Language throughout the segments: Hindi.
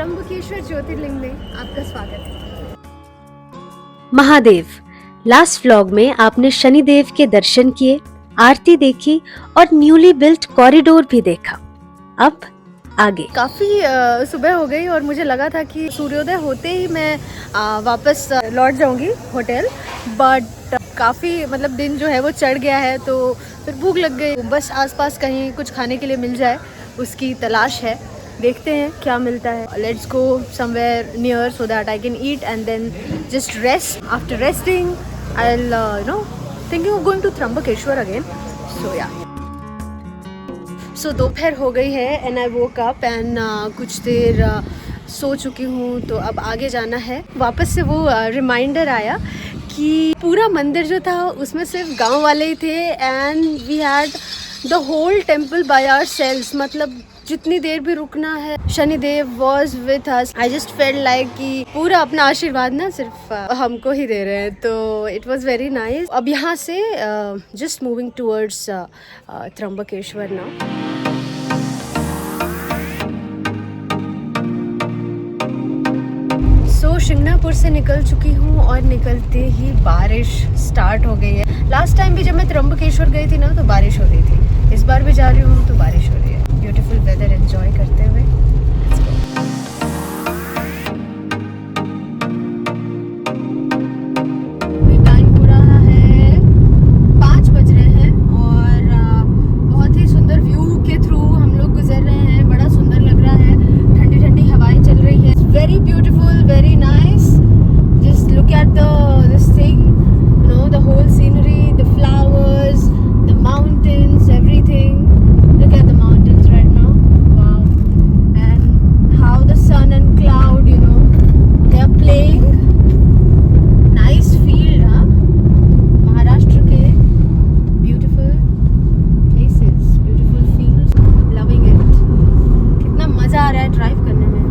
त्र्यंबकेश्वर ज्योतिर्लिंग में आपका स्वागत है। महादेव, लास्ट व्लॉग में आपने शनिदेव के दर्शन किए, आरती देखी और न्यूली बिल्ट कॉरिडोर भी देखा। अब आगे काफ़ी सुबह हो गई और मुझे लगा था कि सूर्योदय होते ही मैं वापस लौट जाऊंगी होटल, बट काफ़ी मतलब दिन जो है वो चढ़ गया है, तो फिर भूख लग गई। बस आसपास कहीं कुछ खाने के लिए मिल जाए उसकी तलाश है। देखते हैं क्या मिलता है। Let's go somewhere near so that I can eat and then just rest. After resting I will thinking of going to Trimbakeshwar again. So yeah, so दोपहर हो गई है and I woke up and कुछ देर सो चुकी हूँ। तो अब आगे जाना है। वापस से वो रिमाइंडर आया कि पूरा मंदिर जो था उसमें सिर्फ गांव वाले ही थे and we had the whole temple by ourselves. मतलब जितनी देर भी रुकना है, Shanidev was with us. I just felt like कि पूरा अपना आशीर्वाद ना सिर्फ हमको ही दे रहे हैं, तो इट वॉज वेरी नाइस। अब यहाँ से just moving towards Trimbakeshwar now. तो शिंगणापुर से निकल चुकी हूँ और निकलते ही बारिश स्टार्ट हो गई है। लास्ट टाइम भी जब मैं त्र्यंबकेश्वर गई थी ना तो बारिश हो रही थी। इस बार भी जा रही हूँ तो बारिश हो रही है। ब्यूटीफुल वेदर एंजॉय करते हुए टाइम हो रहा है 5 बज रहे हैं और बहुत ही सुंदर व्यू के थ्रू हम लोग गुजर रहे हैं। बड़ा सुंदर लग रहा है, ठंडी ठंडी हवाएं चल रही है। Very beautiful, very nice. Just look at this thing, you know, the whole scenery, the flowers, the mountains, everything. Look at the mountains right now. Wow. And how the sun and cloud, you know, they are playing. Nice field, huh? Maharashtra ke beautiful places, beautiful fields. Loving it. कितना मजा आ रहा है ड्राइव करने में।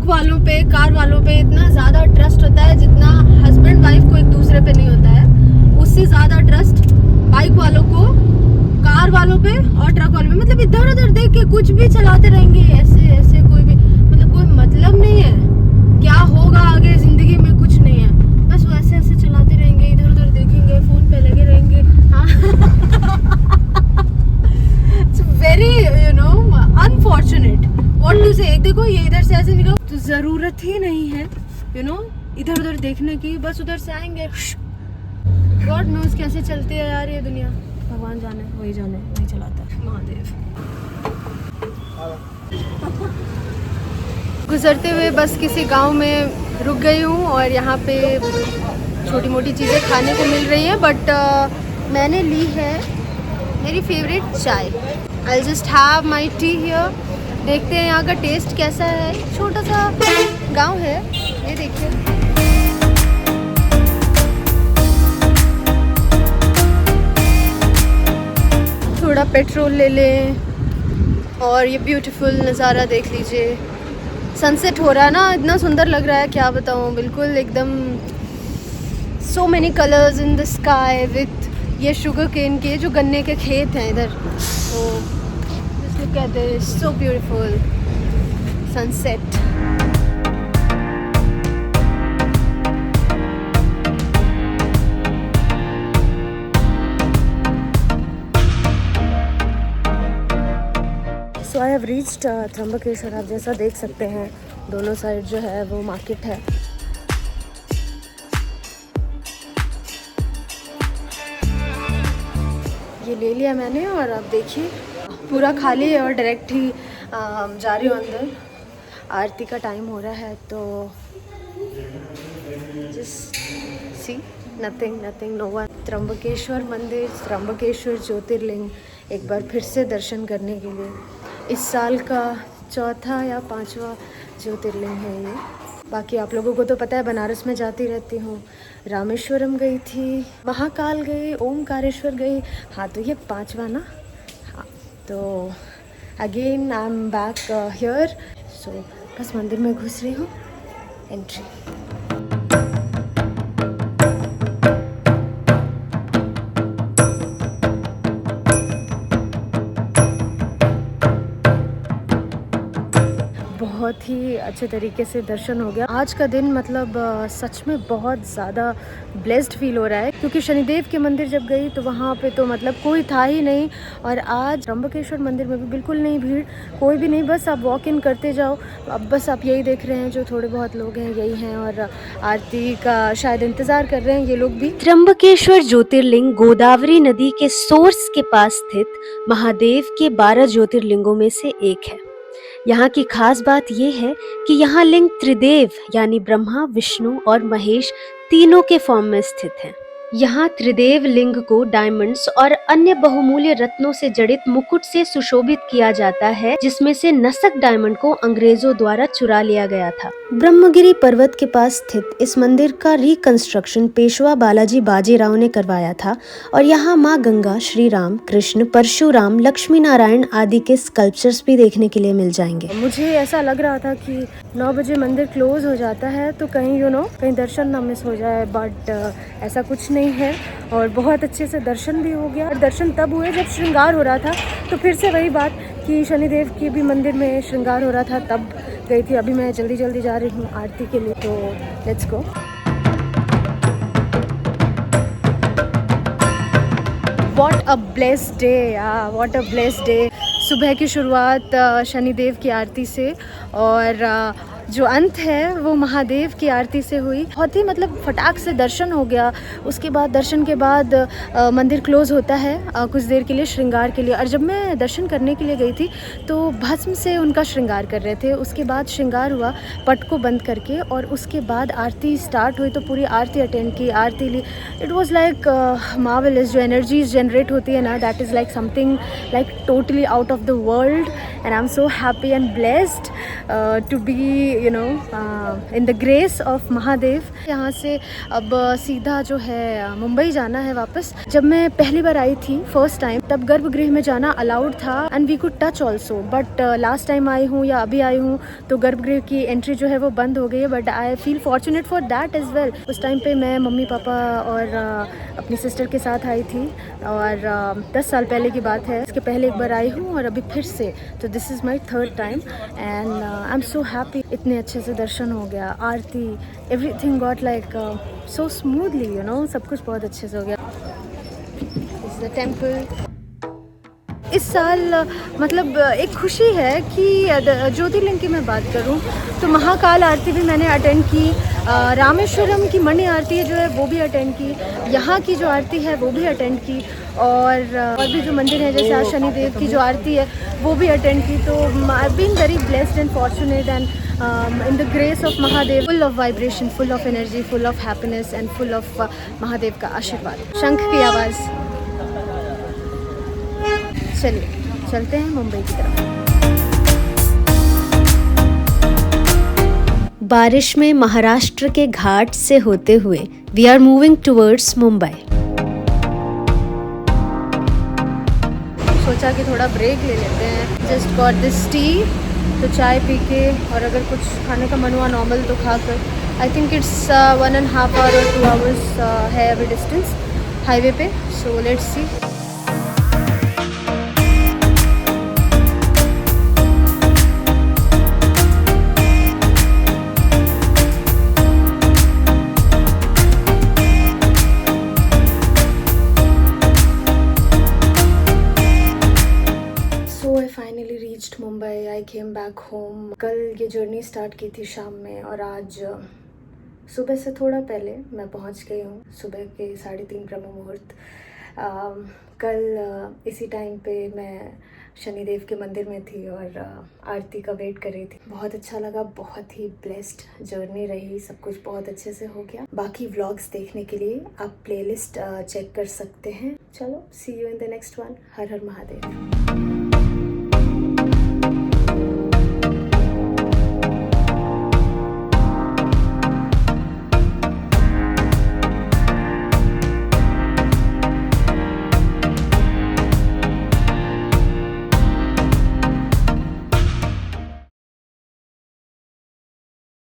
वालों पे, कार वालों पे इतना ज़्यादा ट्रस्ट होता है जितना हस्बैंड वाइफ को एक दूसरे पे नहीं होता है। उससे ज़्यादा ट्रस्ट बाइक वालों को कार वालों पे और ट्रक वालों पे। मतलब इधर उधर देख के कुछ भी चलाते रहेंगे, ऐसे ऐसे, कोई भी मतलब कोई मतलब नहीं है क्या होगा आगे ज़िंदगी में, कुछ नहीं है। बस वो ऐसे ऐसे चलाते रहेंगे, इधर उधर देखेंगे, फ़ोन पे लगे रहेंगे। हाँ it's very you know unfortunate what to say. देखो ये इधर से ऐसे निकलो तो ज़रूरत ही नहीं है यू नो इधर उधर देखने की। बस उधर से आएंगे। गॉड नोज कैसे चलती है यार ये दुनिया। भगवान जाने, वही जाने, वही चलाता है महादेव। गुजरते हुए बस किसी गांव में रुक गई हूँ और यहाँ पे छोटी मोटी चीज़ें खाने को मिल रही हैं, बट मैंने ली है मेरी फेवरेट चाय। I just have my T here. देखते हैं यहाँ का टेस्ट कैसा है। छोटा सा गांव है ये, देखिए। थोड़ा पेट्रोल ले लें और ये ब्यूटीफुल नज़ारा देख लीजिए। सनसेट हो रहा है ना, इतना सुंदर लग रहा है क्या बताऊँ। बिल्कुल एकदम so many colours in the sky with ये शुगर केन के जो गन्ने के खेत हैं इधर। तो look at this, so beautiful sunset. So I have reached Trimbakeshwar. आप जैसा देख सकते हैं दोनों साइड जो है वो मार्केट है। ये ले लिया मैंने और आप देखिए पूरा खाली है और डायरेक्ट ही जा रही हूँ अंदर। आरती का टाइम हो रहा है तो just see nothing no one. Trimbakeshwar मंदिर, त्र्यंबकेश्वर ज्योतिर्लिंग एक बार फिर से दर्शन करने के लिए इस साल का 4था या 5वां ज्योतिर्लिंग है ये। बाकी आप लोगों को तो पता है बनारस में जाती रहती हूँ, रामेश्वरम गई थी, महाकाल गई, ओमकारेश्वर गई। हाँ तो ये 5वां ना। हाँ तो again I am back here. So बस मंदिर में घुस रही हूँ. एंट्री. बहुत ही अच्छे तरीके से दर्शन हो गया. आज का दिन मतलब सच में बहुत ज़्यादा ब्लेस्ड फील हो रहा है, क्योंकि शनिदेव के मंदिर जब गई तो वहाँ पे तो मतलब कोई था ही नहीं. और आज त्र्यंबकेश्वर मंदिर में भी बिल्कुल नहीं भीड़, कोई भी नहीं. बस आप वॉक इन करते जाओ. अब बस आप यही देख रहे हैं, जो थोड़े बहुत लोग हैं यही हैं, और आरती का शायद इंतज़ार कर रहे हैं ये लोग भी. त्र्यंबकेश्वर ज्योतिर्लिंग गोदावरी नदी के सोर्स के पास स्थित महादेव के 12 ज्योतिर्लिंगों में से एक है. यहाँ की खास बात ये है कि यहाँ लिंग त्रिदेव यानी ब्रह्मा, विष्णु और महेश तीनों के फॉर्म में स्थित हैं. यहाँ त्रिदेव लिंग को डायमंड्स और अन्य बहुमूल्य रत्नों से जड़ित मुकुट से सुशोभित किया जाता है, जिसमें से नसक डायमंड को अंग्रेजों द्वारा चुरा लिया गया था. ब्रह्मगिरी पर्वत के पास स्थित इस मंदिर का रिकंस्ट्रक्शन पेशवा बालाजी बाजीराव ने करवाया था और यहाँ माँ गंगा, श्री राम, कृष्ण, परशुराम, लक्ष्मी नारायण आदि के स्कल्पचर्स भी देखने के लिए मिल जाएंगे. मुझे ऐसा लग रहा था कि 9 बजे मंदिर क्लोज हो जाता है तो कहीं कहीं दर्शन ना मिस हो जाए, बट ऐसा कुछ नहीं है. और बहुत अच्छे से दर्शन भी हो गया. और दर्शन तब हुए जब श्रृंगार हो रहा था, तो फिर से वही बात कि शनिदेव के भी मंदिर में श्रृंगार हो रहा था, तब गई थी. अभी मैं जल्दी जल्दी जा रही हूँ आरती के लिए, तो let's go. What a blessed day यार, व्हाट अ ब्लेस्ड डे. सुबह की शुरुआत शनिदेव की आरती से, और जो अंत है वो महादेव की आरती से हुई. बहुत ही मतलब फटाक से दर्शन हो गया. उसके बाद दर्शन के बाद मंदिर क्लोज होता है कुछ देर के लिए श्रृंगार के लिए. और जब मैं दर्शन करने के लिए गई थी तो भस्म से उनका श्रृंगार कर रहे थे. उसके बाद श्रृंगार हुआ पट को बंद करके, और उसके बाद आरती स्टार्ट हुई तो पूरी आरती अटेंड की, आरती ली. It was like marvellous. जो एनर्जीज जनरेट होती है ना, that is like something like totally out of the world. And I am so happy and blessed to be in the grace of Mahadev. यहाँ से अब सीधा जो है मुंबई जाना है वापस. जब मैं पहली बार आई थी फर्स्ट टाइम, तब गर्भगृह में जाना अलाउड था and we could touch also. But last time I हूँ या अभी आई हूँ तो गर्भगृह की एंट्री जो है वो बंद हो गई है. But I feel fortunate for that as well. उस टाइम पे मैं मम्मी पापा और अपनी सिस्टर के साथ आई थी, और 10 साल पहले की बात है. इसके पहले एक बार आई हूँ और अभी फिर से. तो this is my third time and I am so happy. इतने अच्छे से दर्शन हो गया, आरती, everything got like so smoothly, सब कुछ बहुत अच्छे से हो गया. This is the temple. इस साल मतलब एक खुशी है कि ज्योतिर्लिंग की मैं बात करूं तो महाकाल आरती भी मैंने अटेंड की. रामेश्वरम की मणि आरती जो है वो भी अटेंड की. यहाँ की जो आरती है वो भी अटेंड की. और भी जो मंदिर है जैसे आज शनिदेव की जो आरती है वो भी अटेंड की. तो I been very blessed and fortunate and in the grace of Mahadev, full of vibration, full of energy, full of happiness and full of Mahadev का आशीर्वाद. शंख की आवाज़. चलिए चलते हैं मुंबई की तरफ. बारिश में महाराष्ट्र के घाट से होते हुए we are moving towards Mumbai. सोचा कि थोड़ा ब्रेक ले लेते हैं. जस्ट गॉट दिस टी, तो चाय पी के, और अगर कुछ खाने का मन हुआ नॉर्मल तो खाकर. आई थिंक इट्स 1.5 hour और 2 hours है अभी डिस्टेंस हाईवे पे. So let's see. Mumbai. I came back home. कल ये जर्नी स्टार्ट की थी शाम में, और आज सुबह से थोड़ा पहले मैं पहुंच गई हूँ. सुबह के 3:30 ब्रह्म मुहूर्त. कल इसी टाइम पे मैं शनिदेव के मंदिर में थी और आरती का वेट कर रही थी. बहुत अच्छा लगा, बहुत ही ब्लेस्ड जर्नी रही. सब कुछ बहुत अच्छे से हो गया. बाकी व्लॉग्स देखने के लिए आप प्लेलिस्ट चेक कर सकते हैं. चलो, see you in the next one. हर हर महादेव.